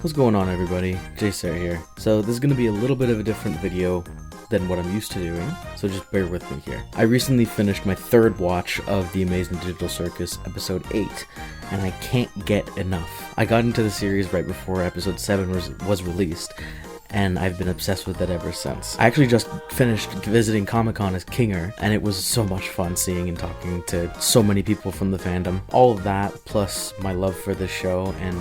What's going on, everybody? JSar here. So this is going to be a little bit of a different video than what I'm used to doing, so just bear with me here. I recently finished my third watch of the Amazing Digital Circus episode 8, and I can't get enough. I got into the series right before episode 7 was released, and I've been obsessed with it ever since. I actually just finished visiting Comic-Con as Kinger, and it was so much fun seeing and talking to so many people from the fandom. All of that, plus my love for this show and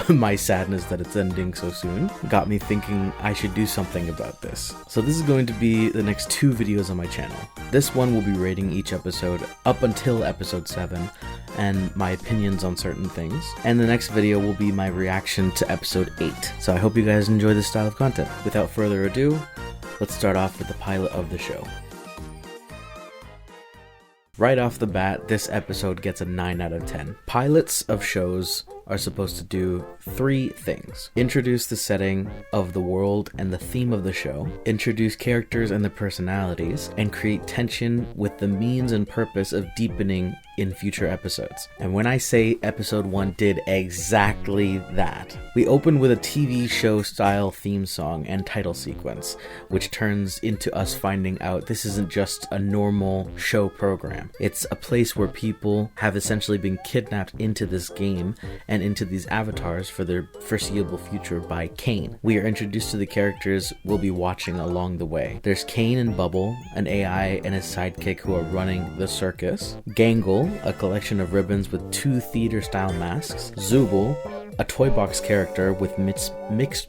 my sadness that it's ending so soon, got me thinking I should do something about this. So this is going to be the next 2 videos on my channel. This one will be rating each episode up until episode 7, and my opinions on certain things. And the next video will be my reaction to episode 8. So I hope you guys enjoy this style of content. Without further ado, let's start off with the pilot of the show. Right off the bat, this episode gets a 9 out of 10. Pilots of shows are supposed to do 3 things: introduce the setting of the world and the theme of the show, introduce characters and their personalities, and create tension with the means and purpose of deepening in future episodes. And when I say episode 1 did exactly that, we open with a TV show style theme song and title sequence, which turns into us finding out this isn't just a normal show program. It's a place where people have essentially been kidnapped into this game and into these avatars for their foreseeable future by Kane. We are introduced to the characters we'll be watching along the way. There's Kane and Bubble, an AI and his sidekick who are running the circus. Gangle, a collection of ribbons with 2 theater-style masks. Zooble, a toy box character with mismatched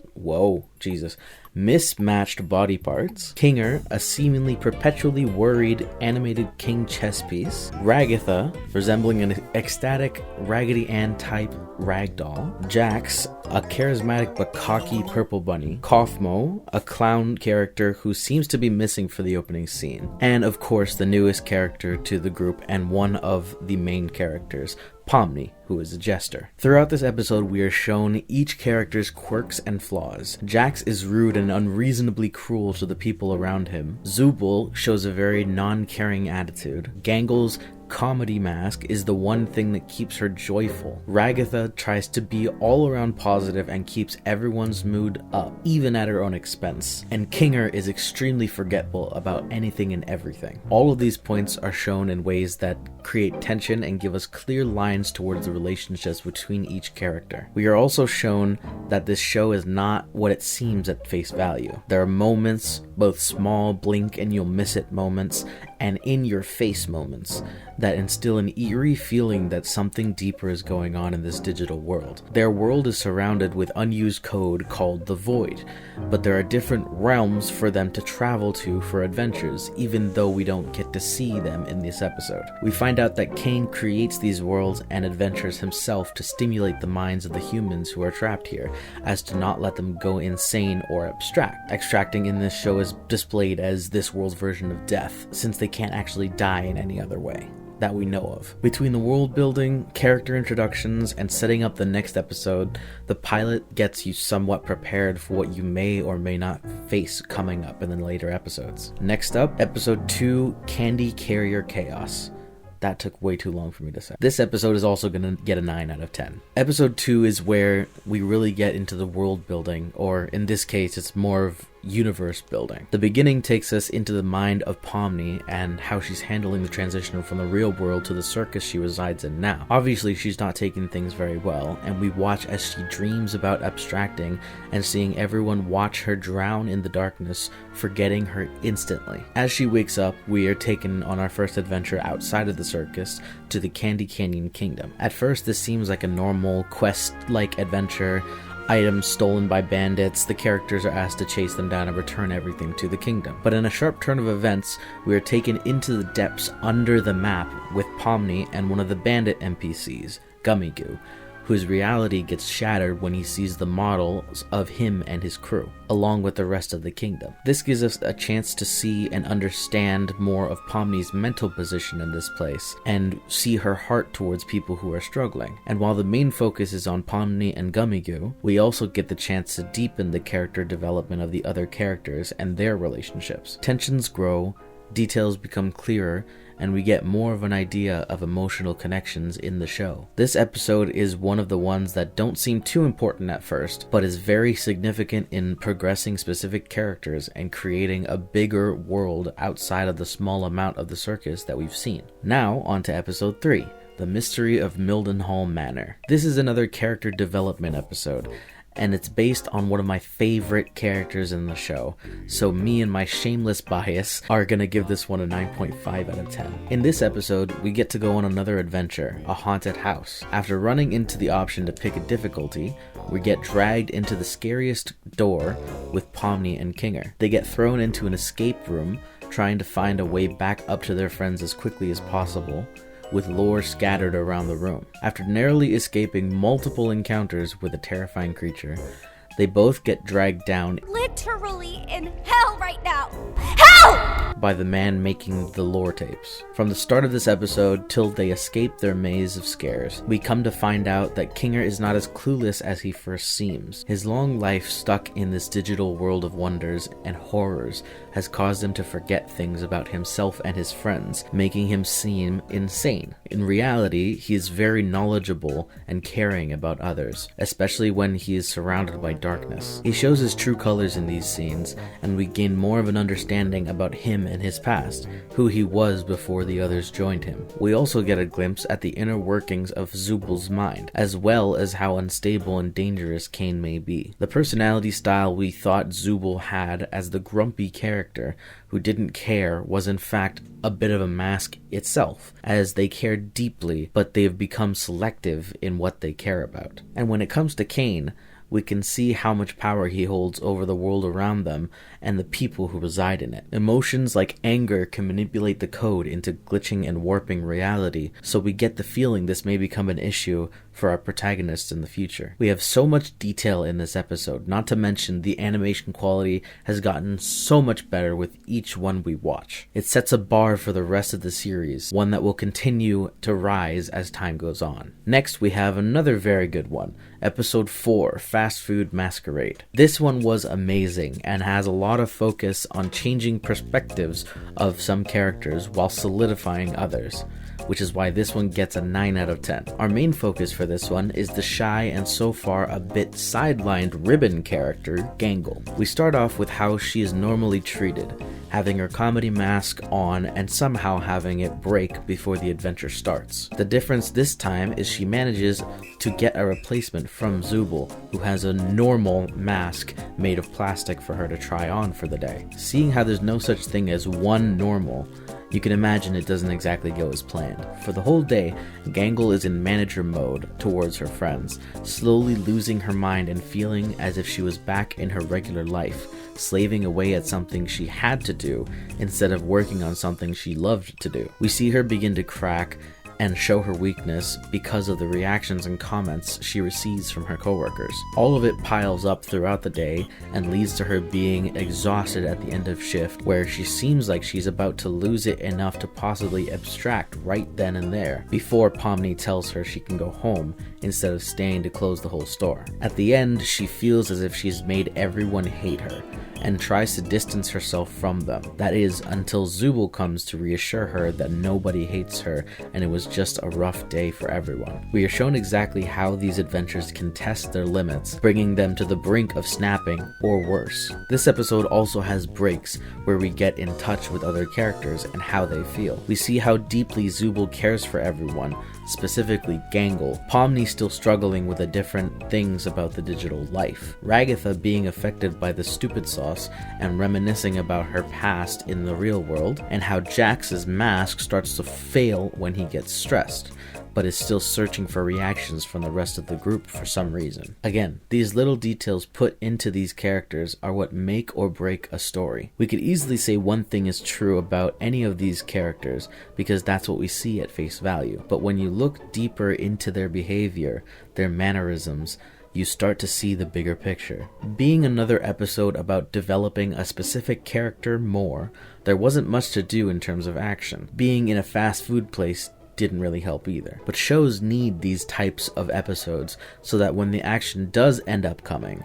body parts. Kinger, a seemingly perpetually worried animated king chess piece. Ragatha, resembling an ecstatic Raggedy Ann type ragdoll. Jax, a charismatic but cocky purple bunny. Kaufmo, a clown character who seems to be missing for the opening scene. And of course the newest character to the group and one of the main characters, Pomni, who is a jester. Throughout this episode, we are shown each character's quirks and flaws. Jax is rude and unreasonably cruel to the people around him. Zooble shows a very non-caring attitude. Gangle's comedy mask is the one thing that keeps her joyful. Ragatha tries to be all around positive and keeps everyone's mood up, even at her own expense. And Kinger is extremely forgetful about anything and everything. All of these points are shown in ways that create tension and give us clear lines towards the relationships between each character. We are also shown that this show is not what it seems at face value. There are moments, both small blink and you'll miss it moments, and in-your-face moments that instill an eerie feeling that something deeper is going on in this digital world. Their world is surrounded with unused code called the Void, but there are different realms for them to travel to for adventures, even though we don't get to see them in this episode. We find out that Kane creates these worlds and adventures himself to stimulate the minds of the humans who are trapped here, as to not let them go insane or abstract. Extracting in this show is displayed as this world's version of death, since they can't actually die in any other way that we know of. Between the world building, character introductions, and setting up the next episode, the pilot gets you somewhat prepared for what you may or may not face coming up in the later episodes. Next up, episode 2, Candy Carrier Chaos. That took way too long for me to say. This episode is also going to get a 9 out of 10. Episode 2 is where we really get into the world building, or in this case, it's more of universe building. The beginning takes us into the mind of Pomni and how she's handling the transition from the real world to the circus she resides in now. Obviously, she's not taking things very well, and we watch as she dreams about abstracting and seeing everyone watch her drown in the darkness, forgetting her instantly. As she wakes up, we are taken on our first adventure outside of the circus to the Candy Canyon Kingdom. At first, this seems like a normal quest-like adventure. Items stolen by bandits, the characters are asked to chase them down and return everything to the kingdom. But in a sharp turn of events, we are taken into the depths under the map with Pomni and one of the bandit NPCs, Gummy Goo, whose reality gets shattered when he sees the models of him and his crew, along with the rest of the kingdom. This gives us a chance to see and understand more of Pomni's mental position in this place, and see her heart towards people who are struggling. And while the main focus is on Pomni and Gummigoo, we also get the chance to deepen the character development of the other characters and their relationships. Tensions grow, details become clearer, and we get more of an idea of emotional connections in the show. This episode is one of the ones that don't seem too important at first, but is very significant in progressing specific characters and creating a bigger world outside of the small amount of the circus that we've seen. Now, on to episode 3, The Mystery of Mildenhal Manor. This is another character development episode, and it's based on one of my favorite characters in the show, so me and my shameless bias are gonna give this one a 9.5 out of 10. In this episode, we get to go on another adventure, a haunted house. After running into the option to pick a difficulty, we get dragged into the scariest door with Pomni and Kinger. They get thrown into an escape room, trying to find a way back up to their friends as quickly as possible, with lore scattered around the room. After narrowly escaping multiple encounters with a terrifying creature, they both get dragged down, literally in hell right now. Hell! By the man making the lore tapes. From the start of this episode till they escape their maze of scares, we come to find out that Kinger is not as clueless as he first seems. His long life stuck in this digital world of wonders and horrors has caused him to forget things about himself and his friends, making him seem insane. In reality, he is very knowledgeable and caring about others, especially when he is surrounded by darkness. He shows his true colors in these scenes, and we gain more of an understanding about him and his past, who he was before the others joined him. We also get a glimpse at the inner workings of Zubul's mind, as well as how unstable and dangerous Kane may be. The personality style we thought Zubul had as the grumpy character who didn't care was in fact a bit of a mask itself, as they care deeply, but they have become selective in what they care about. And when it comes to Kane, we can see how much power he holds over the world around them and the people who reside in it. Emotions like anger can manipulate the code into glitching and warping reality, so we get the feeling this may become an issue for our protagonists in the future. We have so much detail in this episode, not to mention the animation quality has gotten so much better with each one we watch. It sets a bar for the rest of the series, one that will continue to rise as time goes on. Next, we have another very good one, Episode 4, Fast Food Masquerade. This one was amazing and has a lot of focus on changing perspectives of some characters while solidifying others, which is why this one gets a 9 out of 10. Our main focus for this one is the shy and so far a bit sidelined ribbon character, Gangle. We start off with how she is normally treated, having her comedy mask on and somehow having it break before the adventure starts. The difference this time is she manages to get a replacement from Zubul, who has a normal mask made of plastic for her to try on for the day. Seeing how there's no such thing as one normal, you can imagine it doesn't exactly go as planned. For the whole day, Gangle is in manager mode towards her friends, slowly losing her mind and feeling as if she was back in her regular life, slaving away at something she had to do instead of working on something she loved to do. We see her begin to crack and show her weakness because of the reactions and comments she receives from her coworkers. All of it piles up throughout the day and leads to her being exhausted at the end of shift, where she seems like she's about to lose it enough to possibly abstract right then and there, before Pomni tells her she can go home instead of staying to close the whole store. At the end, she feels as if she's made everyone hate her, and tries to distance herself from them. That is, until Zubul comes to reassure her that nobody hates her and it was just a rough day for everyone. We are shown exactly how these adventures can test their limits, bringing them to the brink of snapping or worse. This episode also has breaks where we get in touch with other characters and how they feel. We see how deeply Zubul cares for everyone, specifically Gangle, Pomni still struggling with the different things about the digital life, Ragatha being affected by the stupid sauce and reminiscing about her past in the real world, and how Jax's mask starts to fail when he gets stressed, but is still searching for reactions from the rest of the group for some reason. Again, these little details put into these characters are what make or break a story. We could easily say one thing is true about any of these characters because that's what we see at face value, but when you look deeper into their behavior, their mannerisms, you start to see the bigger picture. Being another episode about developing a specific character more, there wasn't much to do in terms of action. Being in a fast food place didn't really help either. But shows need these types of episodes so that when the action does end up coming,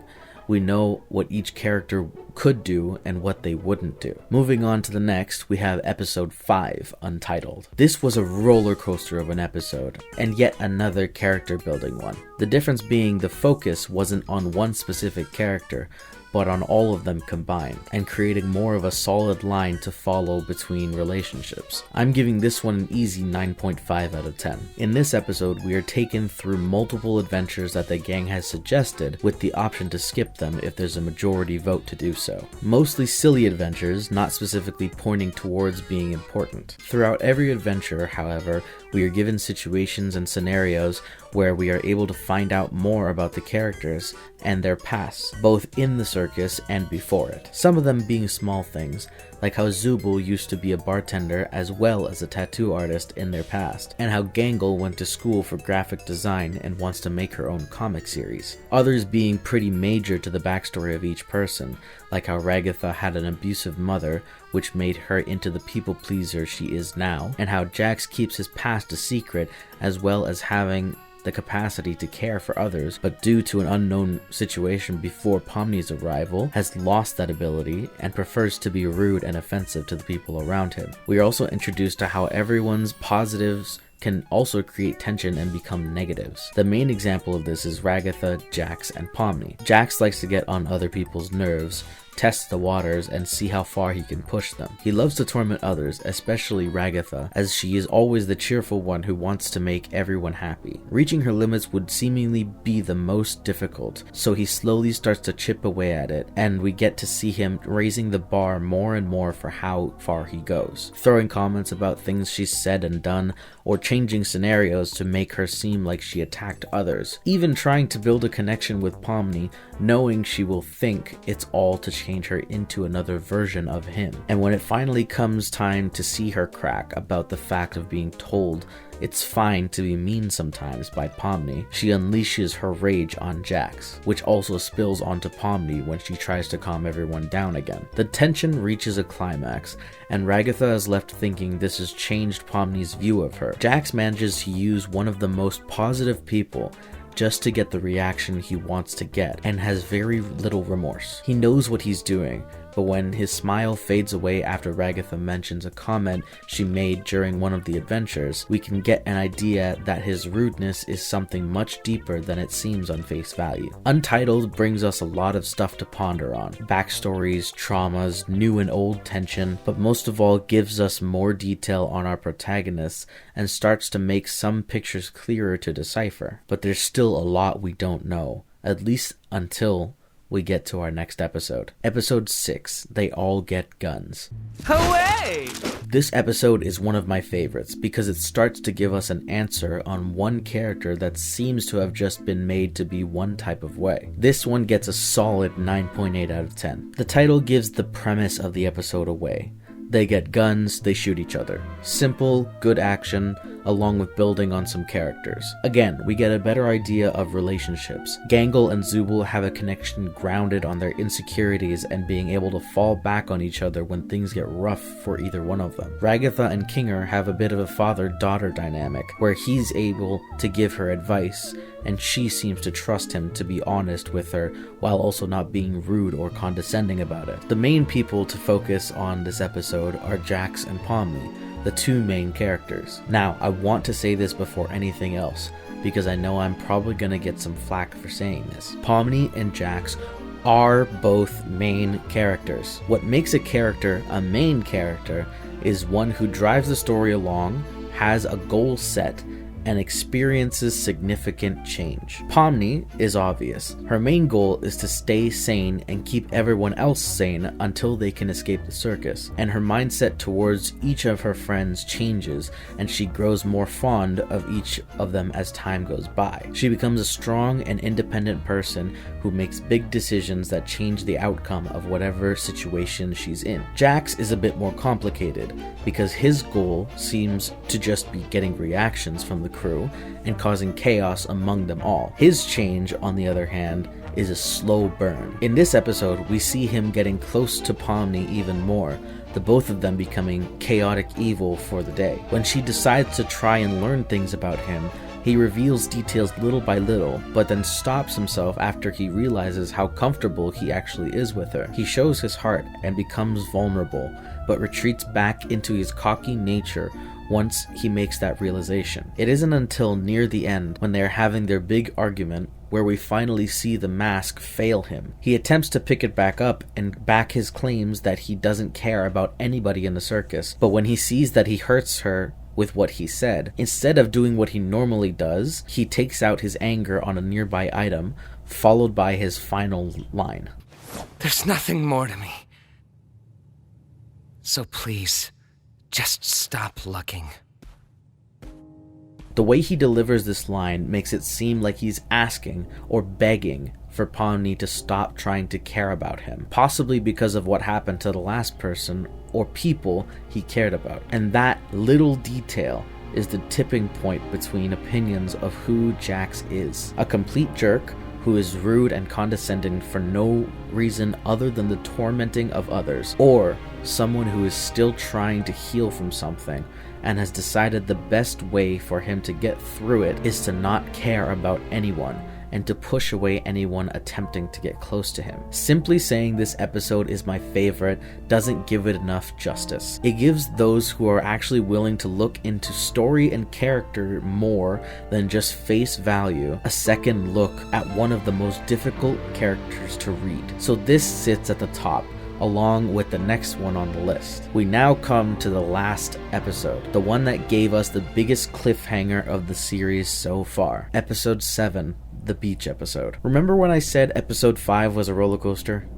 we know what each character could do and what they wouldn't do. Moving on to the next, we have episode 5, Untitled. This was a roller coaster of an episode, and yet another character building one. The difference being the focus wasn't on one specific character, but on all of them combined, and creating more of a solid line to follow between relationships. I'm giving this one an easy 9.5 out of 10. In this episode, we are taken through multiple adventures that the gang has suggested, with the option to skip them if there's a majority vote to do so. Mostly silly adventures, not specifically pointing towards being important. Throughout every adventure, however, we are given situations and scenarios where we are able to find out more about the characters and their pasts, both in the circus and before it. Some of them being small things, like how Zubul used to be a bartender as well as a tattoo artist in their past, and how Gangle went to school for graphic design and wants to make her own comic series. Others being pretty major to the backstory of each person, like how Ragatha had an abusive mother, which made her into the people pleaser she is now, and how Jax keeps his past a secret as well as having the capacity to care for others, but due to an unknown situation before Pomni's arrival, has lost that ability and prefers to be rude and offensive to the people around him. We are also introduced to how everyone's positives can also create tension and become negatives. The main example of this is Ragatha, Jax, and Pomni. Jax likes to get on other people's nerves, test the waters, and see how far he can push them. He loves to torment others, especially Ragatha, as she is always the cheerful one who wants to make everyone happy. Reaching her limits would seemingly be the most difficult, so he slowly starts to chip away at it, and we get to see him raising the bar more and more for how far he goes, throwing comments about things she's said and done, or changing scenarios to make her seem like she attacked others, even trying to build a connection with Pomni, knowing she will think it's all to change her into another version of him. And when it finally comes time to see her crack about the fact of being told it's fine to be mean sometimes by Pomni, she unleashes her rage on Jax, which also spills onto Pomni when she tries to calm everyone down again. The tension reaches a climax, and Ragatha is left thinking this has changed Pomni's view of her. Jax manages to use one of the most positive people just to get the reaction he wants to get, and has very little remorse. He knows what he's doing, but when his smile fades away after Ragatha mentions a comment she made during one of the adventures, we can get an idea that his rudeness is something much deeper than it seems on face value. Untitled brings us a lot of stuff to ponder on. Backstories, traumas, new and old tension, but most of all gives us more detail on our protagonists and starts to make some pictures clearer to decipher. But there's still a lot we don't know, at least until we get to our next episode. Episode 6, They All Get Guns. Hooray! This episode is one of my favorites because it starts to give us an answer on one character that seems to have just been made to be one type of way. This one gets a solid 9.8 out of 10. The title gives the premise of the episode away. They get guns, they shoot each other. Simple, good action, along with building on some characters. Again, we get a better idea of relationships. Gangle and Zubul have a connection grounded on their insecurities and being able to fall back on each other when things get rough for either one of them. Ragatha and Kinger have a bit of a father-daughter dynamic, where he's able to give her advice, and she seems to trust him to be honest with her while also not being rude or condescending about it. The main people to focus on this episode are Jax and Pomni, the two main characters. Now, I want to say this before anything else, because I know I'm probably gonna get some flack for saying this. Pomni and Jax are both main characters. What makes a character a main character is one who drives the story along, has a goal set, and experiences significant change. Pomni is obvious. Her main goal is to stay sane and keep everyone else sane until they can escape the circus, and her mindset towards each of her friends changes, and she grows more fond of each of them as time goes by. She becomes a strong and independent person who makes big decisions that change the outcome of whatever situation she's in. Jax is a bit more complicated, because his goal seems to just be getting reactions from the crew and causing chaos among them all. His change, on the other hand, is a slow burn. In this episode, we see him getting close to Pomni even more, the both of them becoming chaotic evil for the day. When she decides to try and learn things about him, He reveals details little by little, but then stops himself after he realizes how comfortable he actually is with her. He shows his heart and becomes vulnerable, but retreats back into his cocky nature once he makes that realization. It isn't until near the end, when they are having their big argument, where we finally see the mask fail him. He attempts to pick it back up and back his claims that he doesn't care about anybody in the circus, but when he sees that he hurts her with what he said, instead of doing what he normally does, he takes out his anger on a nearby item, followed by his final line. There's nothing more to me. So please, just stop looking. The way he delivers this line makes it seem like he's asking or begging for Pomni to stop trying to care about him, possibly because of what happened to the last person or people he cared about. And that little detail is the tipping point between opinions of who Jax is. A complete jerk who is rude and condescending for no reason other than the tormenting of others, or someone who is still trying to heal from something and has decided the best way for him to get through it is to not care about anyone and to push away anyone attempting to get close to him. Simply saying this episode is my favorite doesn't give it enough justice. It gives those who are actually willing to look into story and character more than just face value a second look at one of the most difficult characters to read. So this sits at the top, along with the next one on the list. We now come to the last episode, the one that gave us the biggest cliffhanger of the series so far. Episode 7, the beach episode. Remember when I said episode 5 was a roller coaster?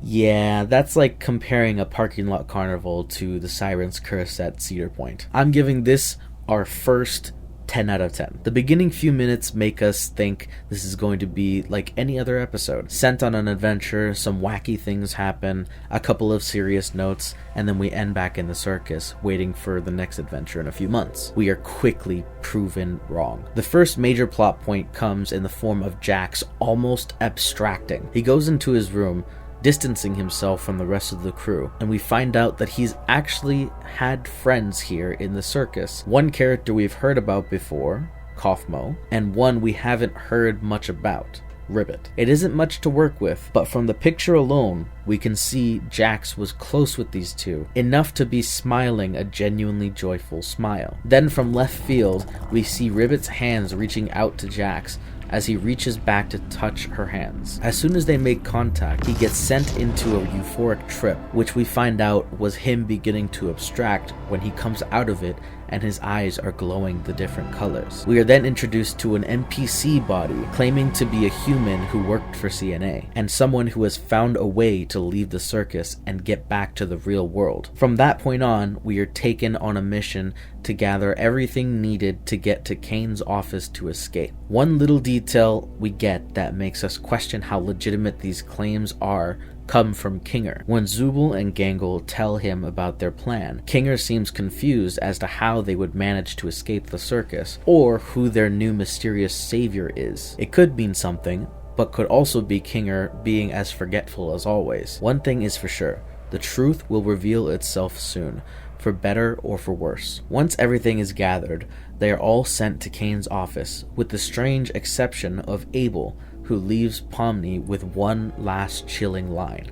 Yeah, that's like comparing a parking lot carnival to the Siren's Curse at Cedar Point. I'm giving this our first 10 out of 10. The beginning few minutes make us think this is going to be like any other episode. Sent on an adventure, some wacky things happen, a couple of serious notes, and then we end back in the circus, waiting for the next adventure in a few months. We are quickly proven wrong. The first major plot point comes in the form of Jax almost abstracting. He goes into his room, distancing himself from the rest of the crew, and we find out that he's actually had friends here in the circus. One character we've heard about before, Kaufmo, and one we haven't heard much about, Ribbit. It isn't much to work with, but from the picture alone, we can see Jax was close with these two, enough to be smiling a genuinely joyful smile. Then from left field, we see Ribbit's hands reaching out to Jax, as he reaches back to touch her hands. As soon as they make contact, he gets sent into a euphoric trip, which we find out was him beginning to abstract when he comes out of it and his eyes are glowing the different colors. We are then introduced to an NPC body claiming to be a human who worked for CNA, and someone who has found a way to leave the circus and get back to the real world. From that point on, we are taken on a mission to gather everything needed to get to Kane's office to escape. One little detail we get that makes us question how legitimate these claims are come from Kinger. When Zubul and Gangle tell him about their plan, Kinger seems confused as to how they would manage to escape the circus, or who their new mysterious savior is. It could mean something, but could also be Kinger being as forgetful as always. One thing is for sure, the truth will reveal itself soon, for better or for worse. Once everything is gathered, they are all sent to Kane's office, with the strange exception of Abel, who leaves Pomni with one last chilling line.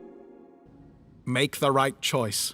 Make the right choice.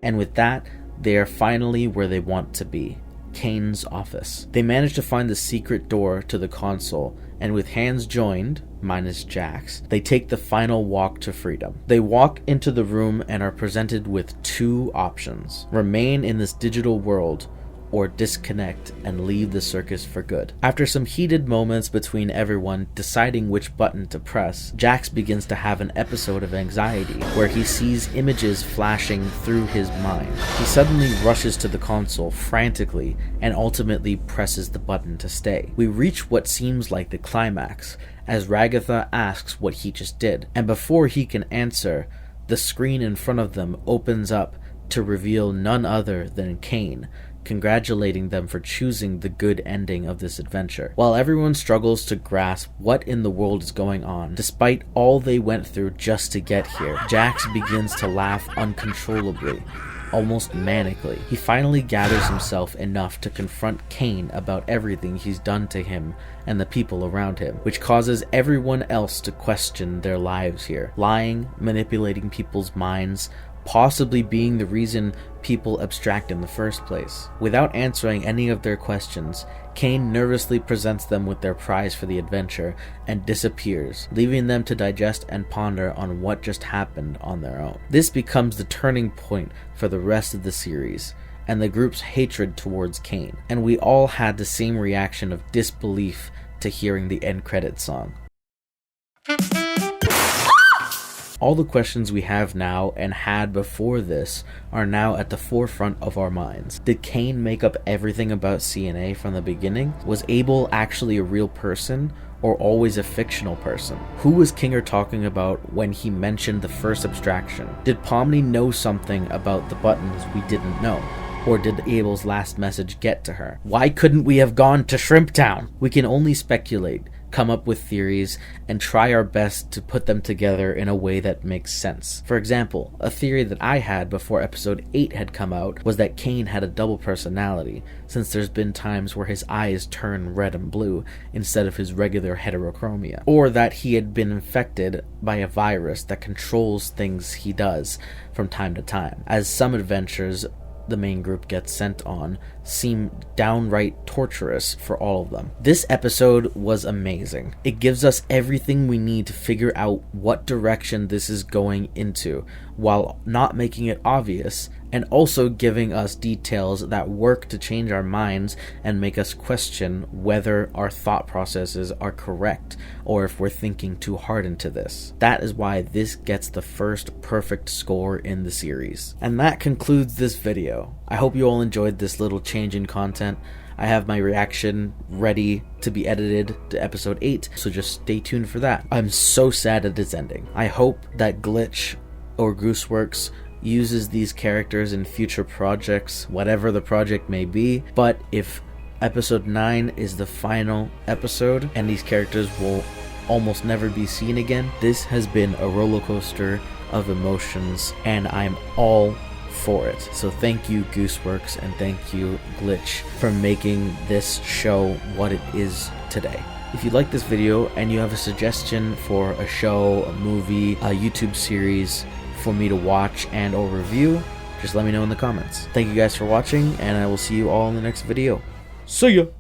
And with that, they are finally where they want to be, Kane's office. They manage to find the secret door to the console, and with hands joined, minus Jax, they take the final walk to freedom. They walk into the room and are presented with two options: remain in this digital world, or disconnect and leave the circus for good. After some heated moments between everyone deciding which button to press, Jax begins to have an episode of anxiety where he sees images flashing through his mind. He suddenly rushes to the console frantically and ultimately presses the button to stay. We reach what seems like the climax as Ragatha asks what he just did, and before he can answer, the screen in front of them opens up to reveal none other than Kane, congratulating them for choosing the good ending of this adventure. While everyone struggles to grasp what in the world is going on, despite all they went through just to get here, Jax begins to laugh uncontrollably, almost manically. He finally gathers himself enough to confront Cain about everything he's done to him and the people around him, which causes everyone else to question their lives here. Lying, manipulating people's minds, possibly being the reason people abstract in the first place. Without answering any of their questions, Cain nervously presents them with their prize for the adventure and disappears, leaving them to digest and ponder on what just happened on their own. This becomes the turning point for the rest of the series and the group's hatred towards Cain, and we all had the same reaction of disbelief to hearing the end credits song. All the questions we have now and had before this are now at the forefront of our minds. Did Cain make up everything about CNA from the beginning? Was Abel actually a real person, or always a fictional person? Who was Kinger talking about when he mentioned the first abstraction? Did Pomni know something about the buttons we didn't know? Or did Abel's last message get to her? Why couldn't we have gone to Shrimp Town? We can only speculate, come up with theories, and try our best to put them together in a way that makes sense. For example, a theory that I had before episode 8 had come out was that Cain had a double personality, since there's been times where his eyes turn red and blue instead of his regular heterochromia. Or that he had been infected by a virus that controls things he does from time to time, as some adventures the main group gets sent on seem downright torturous for all of them. This episode was amazing. It gives us everything we need to figure out what direction this is going into, while not making it obvious, and also giving us details that work to change our minds and make us question whether our thought processes are correct or if we're thinking too hard into this. That is why this gets the first perfect score in the series. And that concludes this video. I hope you all enjoyed this little change in content. I have my reaction ready to be edited to episode 8, so just stay tuned for that. I'm so sad that it's ending. I hope that Glitch or Gooseworks uses these characters in future projects, whatever the project may be. But if episode 9 is the final episode and these characters will almost never be seen again, this has been a roller coaster of emotions, and I'm all for it. So thank you, Gooseworks, and thank you, Glitch, for making this show what it is today. If you like this video and you have a suggestion for a show, a movie, a YouTube series for me to watch and or review, just let me know in the comments. Thank you guys for watching, and I will see you all in the next video. See ya!